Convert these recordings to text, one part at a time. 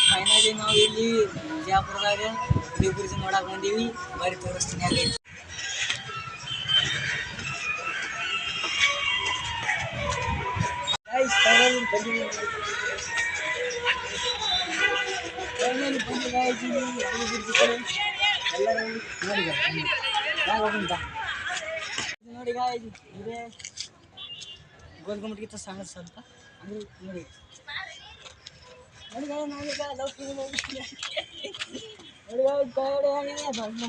Finally ನಾವು ಇಲ್ಲಿ ಬಿಜಾಪುರದಾಗ bridge ನೋಡಕ್ ಬಂದೀವಿ. ಬರೀ ತೋರಿಸ್ತೀನಿ ಅಲ್ಲಿ. ಎಲ್ಲರೂ ನೋಡಿ ಗಾಯ್ಸ್ ಇದೆ ಗೋಲ್ಗುಮ್ಮಟ್ಗಿಂತ ಸಣ್ಣ ಸ್ವಲ್ಪ ಅದು ನೋಡಿ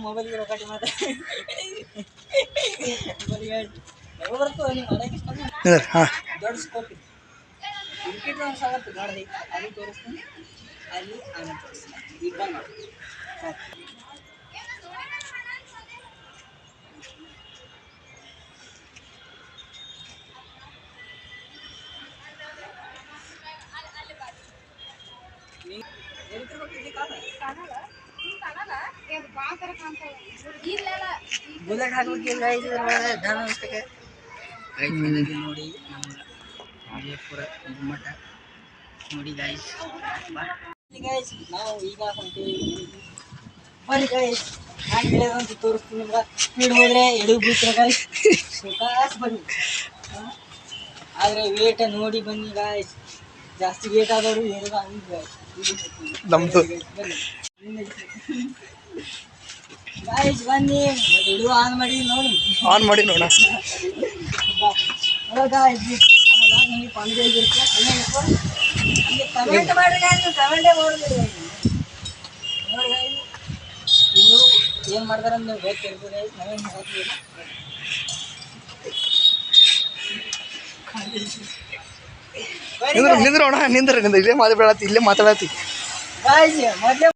ಮೊಬೈಲ್ ಕಟ್ಟಿ ಮಾತ್ರ ದೊಡ್ಡ ಸ್ಕೋಪ್ ಕ್ರಿಕೆಟ್ ಒಂದು ಸಾಗತ್ತು ಗಾಡಿ ಅದು ತೋರಿಸ್ತೀನಿ ಅಲ್ಲಿ ಆಮೇಲೆ ತೋರಿಸ್ತೀನಿ ಈಗ ಬಂದು ಬುಲೆಟ್ ಹಾಕೋಕ್ಕಿಲ್ಲ ನೋಡಿ ನಮ್ಮ ವಿಜಯಪುರ ಮಠ ನೋಡಿ ಗಾಯ್ಸ್ ನಾವು ಈಗ ಹೊಂಟೀವಿ. ಬನ್ನಿ ಗಾಯ್ಸ್ ನಾನು ಹೇಳೋದಂತ ತೋರಿಸ್ತೀನಿ ನಿಮ್ಗೆ. ಸ್ಪೀಡ್ ಹೋದ್ರೆ ಎಡು ಬೀಳ್ತಾರೆ ಗಾಯ್ಸ್, ಸುಖಾಸ್ ಬನ್ನಿ. ಆದರೆ ವೇಟ್ ನೋಡಿ ಬನ್ನಿ ಗಾಯ್ಸ್, ಜಾಸ್ತಿ ವೇಟ್ ಆದವರು ಹೇಳೋದು ಹಂಗೆ ಗಾಯ್ಸ್ ಬನ್ನಿ. ಎಡು ಆನ್ ಮಾಡಿ ನೋಡಿ, ಆನ್ ಮಾಡಿ ನೋಡ ಕಮೆಂಟ್ ಮಾಡ್ರಿ ಗಾಯ್ಸ್, ಕಮೆಂಟೇ ಮಾಡೋದಿಲ್ಲ ನೋಡಿ. ಇನ್ನು ಏನು ಮಾಡ್ತಾರೆ ಅಂತ ಗೊತ್ತಿರ್ಬೋದು ನಾವೇನು ಮಾಡೋದಿಲ್ಲ. ನಿಂದ್ರೋಣ ನಿಂದ್ರ ಇಲ್ಲೇ ಮಾತಾಡತ್ತಿ ಗಾಯ್ಸ್ ಮೊದಲೇ